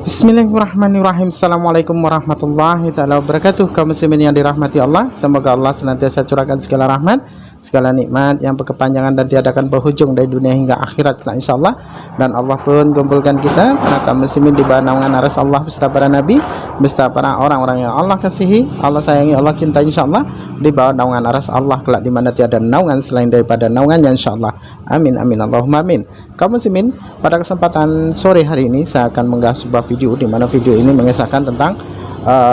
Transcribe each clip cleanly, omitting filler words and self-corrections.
Bismillahirrahmanirrahim. Assalamualaikum warahmatullahi ta'ala wabarakatuh. Kaum muslimin yang dirahmati Allah, semoga Allah senantiasa curahkan segala rahmat, segala nikmat yang berkepanjangan dan tiada akan berhujung dari dunia hingga akhirat kelak insyaallah. Dan Allah pun kumpulkan kita para kaum muslimin di bawah naungan aras Allah beserta para nabi, beserta para orang-orang yang Allah kasihi, Allah sayangi, Allah cintai insyaallah, di bawah naungan aras Allah kelak di mana tiada naungan selain daripada naungannya insyaallah. Amin amin Allahumma amin. Kaum muslimin, pada kesempatan sore hari ini saya akan mengunggah sebuah video di mana video ini mengisahkan tentang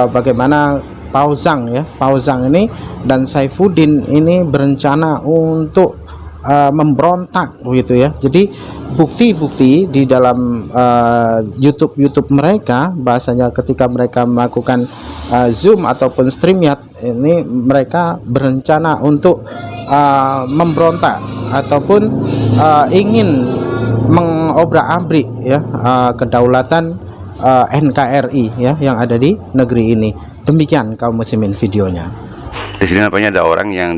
bagaimana Pauzang ini dan Saifuddin ini berencana untuk memberontak begitu ya. Jadi bukti-bukti di dalam YouTube mereka, bahasanya ketika mereka melakukan Zoom ataupun StreamYard ini, mereka berencana untuk memberontak ataupun ingin mengobrak-abrik ya kedaulatan NKRI ya yang ada di negeri ini. Demikian kaum muslimin videonya. Di sini nampaknya ada orang yang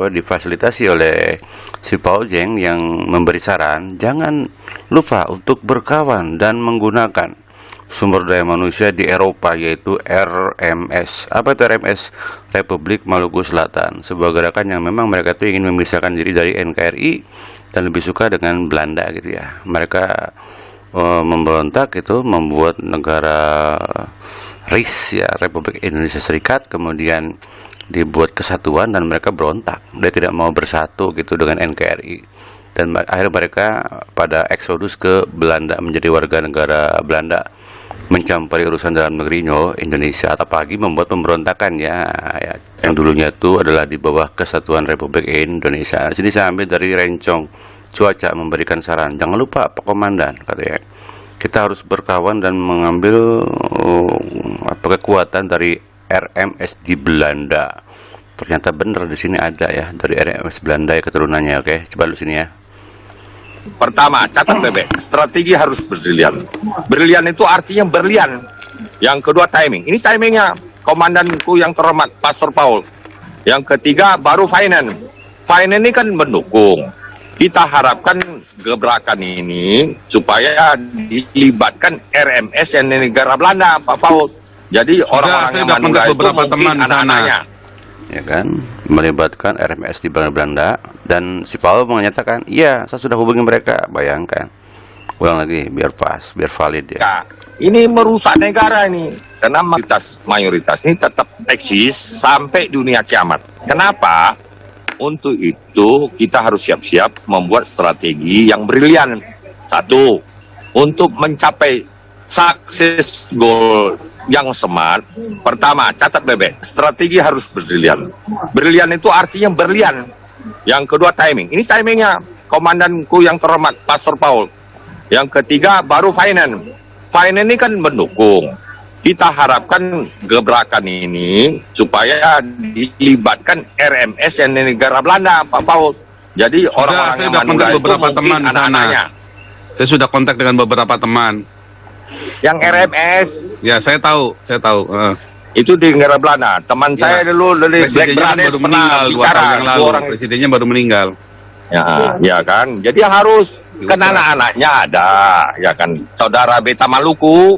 difasilitasi oleh si Pauzeng yang memberi saran jangan lupa untuk berkawan dan menggunakan sumber daya manusia di Eropa, yaitu RMS. Apa itu RMS? Republik Maluku Selatan. Sebuah gerakan yang memang mereka tuh ingin memisahkan diri dari NKRI dan lebih suka dengan Belanda gitu ya. Mereka memberontak itu membuat negara RIS ya, Republik Indonesia Serikat, kemudian dibuat kesatuan dan mereka berontak. Dia tidak mau bersatu gitu dengan NKRI dan akhirnya mereka pada eksodus ke Belanda menjadi warga negara Belanda, mencampuri urusan dalam negerinya Indonesia, apalagi membuat pemberontakan ya, yang dulunya itu adalah di bawah Kesatuan Republik Indonesia. Sini saya ambil dari Rencong Cuaca memberikan saran, jangan lupa Pak Komandan, katanya kita harus berkawan dan mengambil kekuatan dari RMS di Belanda. Ternyata benar di sini ada ya dari RMS Belanda ya keturunannya. Oke, coba lu sini ya. Pertama, catat bebek, strategi harus brilian. Brilian itu artinya berlian. Yang kedua, timing. Ini timingnya komandanku yang terhormat, Pastor Paul. Yang ketiga, baru finance. Finance ini kan mendukung. Kita harapkan gebrakan ini supaya dilibatkan RMS yang negara Belanda, Pak Paul. Jadi orang-orang yang menunggu itu mungkin anak-anaknya. Ya kan, melibatkan RMS di Belanda, dan si Paul menyatakan, iya, saya sudah hubungi mereka. Bayangkan, ulang lagi, biar pas, biar valid ya. Ya, ini merusak negara ini, karena mayoritas ini tetap eksis sampai dunia kiamat. Kenapa? Untuk itu kita harus siap-siap membuat strategi yang brilian. Satu, untuk mencapai sukses goal yang smart. Pertama, catat bebek, strategi harus brilian. Brilian itu artinya berlian. Yang kedua, timing. Ini timingnya komandanku yang terhormat, Pastor Paul. Yang ketiga, baru finance. Finance ini kan mendukung. Kita harapkan gebrakan ini supaya dilibatkan RMS yang negara Belanda, Pak Paul. Jadi orang-orang yang menunggu itu mungkin anak-anaknya. Saya sudah kontak dengan beberapa teman. Yang RMS, ya saya tahu. itu di negara Belanda. Teman saya dulu dari Black Brothers pernah bicara, orang presidennya baru meninggal. Ya kan. Jadi harus kan anak-anaknya ada, ya kan. Saudara Beta Maluku,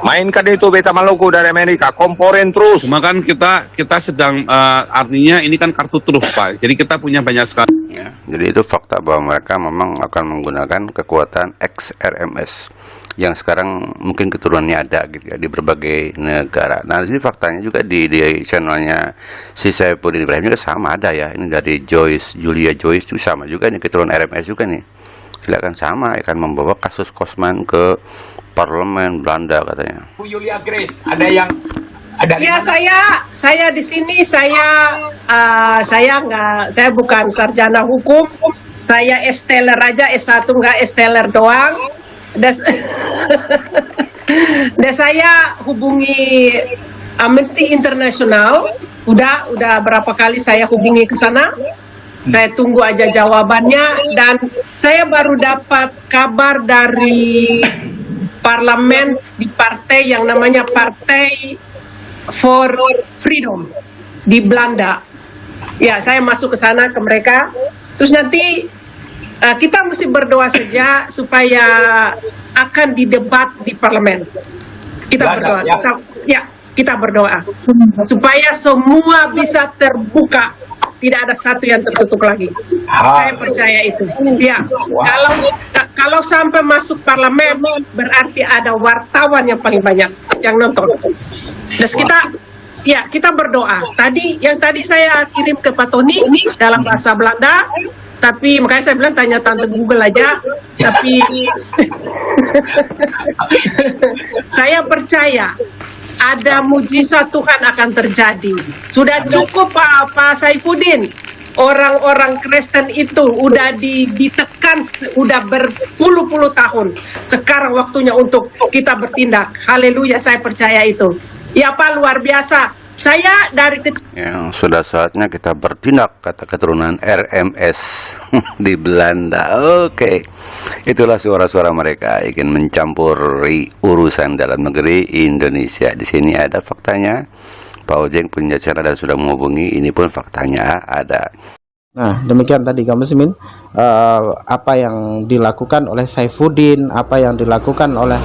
mainkan itu Beta Maluku dari Amerika, komporen terus. Cuma kan kita sedang artinya ini kan kartu truf Pak. Jadi kita punya banyak sekali. Ya, jadi itu fakta bahwa mereka memang akan menggunakan kekuatan XRMS yang sekarang mungkin keturunannya ada gitu ya di berbagai negara. Nah, di sini faktanya juga di channelnya si Saifuddin Ibrahim juga sama ada ya. Ini dari Julia Joyce itu sama juga nih, keturunan RMS juga nih. Silakan sama akan membawa kasus Kosman ke parlemen Belanda katanya. Bu Julia Grace, ada yang ada. Ya, saya di sini saya bukan sarjana hukum. Saya esteller aja, S1 nggak esteller doang. Dan saya hubungi Amnesty International. Udah berapa kali saya hubungi ke sana. Saya tunggu aja jawabannya, dan saya baru dapat kabar dari parlemen di partai yang namanya Partai for Freedom di Belanda. Ya, saya masuk ke sana ke mereka. Terus nanti kita mesti berdoa saja supaya akan didebat di parlemen. Kita berdoa. Kita berdoa supaya semua bisa terbuka, tidak ada satu yang tertutup lagi. Saya percaya itu. Ya, kalau sampai masuk parlemen berarti ada wartawan yang paling banyak yang nonton. Terus kita berdoa. Yang tadi saya kirim ke Pak Tony dalam bahasa Belanda, tapi makanya saya bilang tanya tante Google aja. Tapi saya percaya ada mujizat Tuhan akan terjadi. Sudah cukup Pak Saifuddin. Orang-orang Kristen itu udah ditekan udah berpuluh-puluh tahun. Sekarang waktunya untuk kita bertindak. Haleluya, saya percaya itu. Ya Pak, luar biasa. Saya dari kecil. Yang sudah saatnya kita bertindak, kata keturunan RMS di Belanda. Oke. Itulah suara-suara mereka ingin mencampuri urusan dalam negeri Indonesia. Di sini ada faktanya. Pak Ojeng punya cara dan sudah menghubungi. Ini pun faktanya ada. Nah, demikian tadi kaum muslimin, apa yang dilakukan oleh Saifuddin, apa yang dilakukan oleh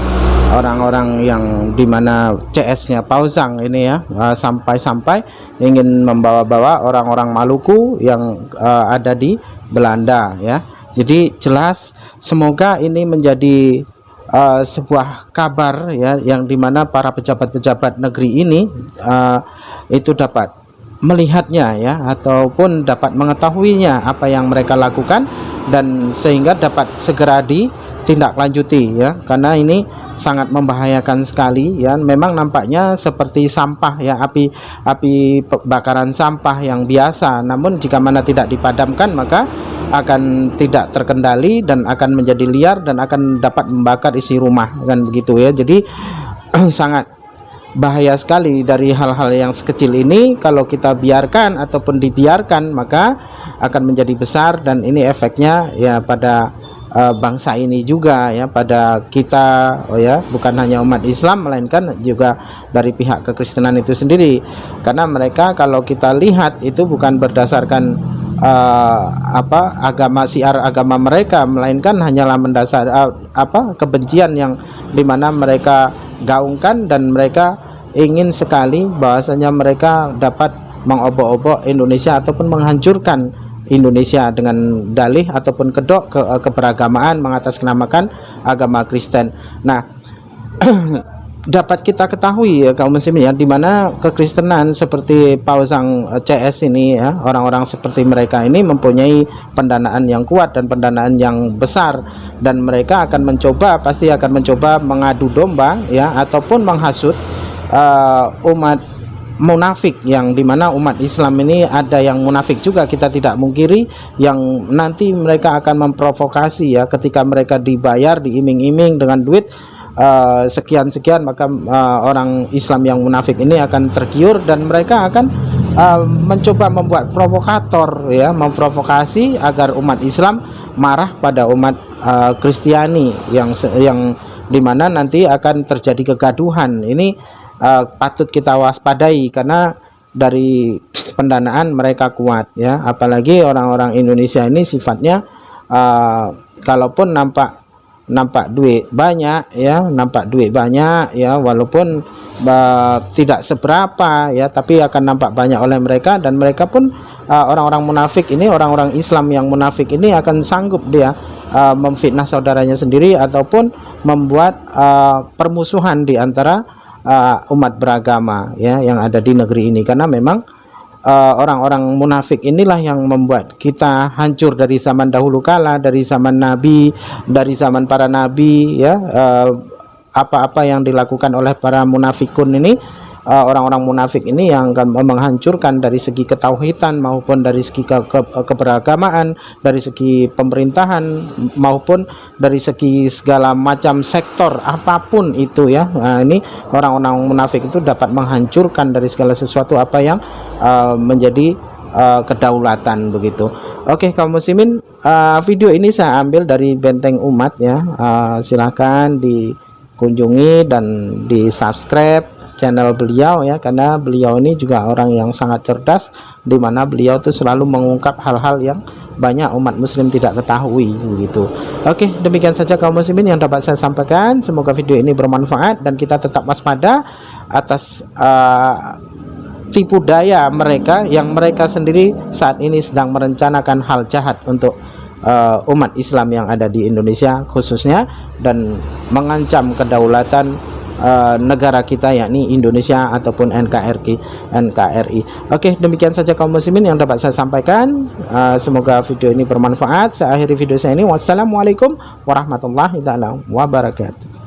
orang-orang yang dimana CS-nya Pauzang ini ya, sampai-sampai ingin membawa-bawa orang-orang Maluku yang ada di Belanda ya. Jadi jelas semoga ini menjadi sebuah kabar ya, yang dimana para pejabat-pejabat negeri ini itu dapat melihatnya ya, ataupun dapat mengetahuinya apa yang mereka lakukan, dan sehingga dapat segera ditindaklanjuti ya, karena ini sangat membahayakan sekali ya. Memang nampaknya seperti sampah ya, api bakaran sampah yang biasa, namun jika mana tidak dipadamkan maka akan tidak terkendali dan akan menjadi liar dan akan dapat membakar isi rumah kan begitu ya. Jadi sangat bahaya sekali dari hal-hal yang sekecil ini. Kalau kita biarkan ataupun dibiarkan maka akan menjadi besar, dan ini efeknya ya pada bangsa ini juga ya, pada kita ya, bukan hanya umat Islam melainkan juga dari pihak kekristenan itu sendiri, karena mereka kalau kita lihat itu bukan berdasarkan agama, siar agama mereka, melainkan hanyalah mendasar kebencian yang dimana mereka gaungkan, dan mereka ingin sekali bahwasanya mereka dapat mengobok-obok Indonesia ataupun menghancurkan Indonesia dengan dalih ataupun kedok keberagamaan mengatasnamakan agama Kristen. Nah, dapat kita ketahui ya kaum muslimin ya, di mana kekristenan seperti Pauzang CS ini ya, orang-orang seperti mereka ini mempunyai pendanaan yang kuat dan pendanaan yang besar, dan mereka akan mencoba, pasti akan mencoba mengadu domba ya, ataupun menghasut umat munafik, yang dimana umat Islam ini ada yang munafik juga, kita tidak mungkiri, yang nanti mereka akan memprovokasi ya, ketika mereka dibayar, diiming-iming dengan duit sekian-sekian, maka orang Islam yang munafik ini akan tergiur, dan mereka akan mencoba membuat provokator ya, memprovokasi agar umat Islam marah pada umat Kristiani, yang dimana nanti akan terjadi kegaduhan. Ini patut kita waspadai, karena dari pendanaan mereka kuat ya, apalagi orang-orang Indonesia ini sifatnya kalaupun nampak duit banyak ya, walaupun tidak seberapa ya, tapi akan nampak banyak oleh mereka, dan mereka pun orang-orang munafik ini, orang-orang Islam yang munafik ini akan sanggup dia memfitnah saudaranya sendiri ataupun membuat permusuhan di antara umat beragama ya yang ada di negeri ini, karena memang orang-orang munafik inilah yang membuat kita hancur dari zaman dahulu kala, dari zaman Nabi, dari zaman para Nabi ya. Apa-apa yang dilakukan oleh para munafikun ini, orang-orang munafik ini yang akan menghancurkan dari segi ketauhidan maupun dari segi keberagamaan, dari segi pemerintahan maupun dari segi segala macam sektor apapun itu ya. Nah, ini orang-orang munafik itu dapat menghancurkan dari segala sesuatu apa yang menjadi kedaulatan begitu. Oke kaum muslimin, video ini saya ambil dari Benteng Umat ya. Silahkan dikunjungi dan di subscribe channel beliau ya, karena beliau ini juga orang yang sangat cerdas, di mana beliau tuh selalu mengungkap hal-hal yang banyak umat muslim tidak ketahui begitu. Oke, demikian saja kaum muslimin yang dapat saya sampaikan. Semoga video ini bermanfaat dan kita tetap waspada atas tipu daya mereka yang mereka sendiri saat ini sedang merencanakan hal jahat untuk umat Islam yang ada di Indonesia khususnya, dan mengancam kedaulatan negara kita yakni Indonesia ataupun NKRI. Oke, demikian saja kaum muslimin yang dapat saya sampaikan. Semoga video ini bermanfaat. Saya akhiri video saya ini. Wassalamualaikum warahmatullahi wabarakatuh.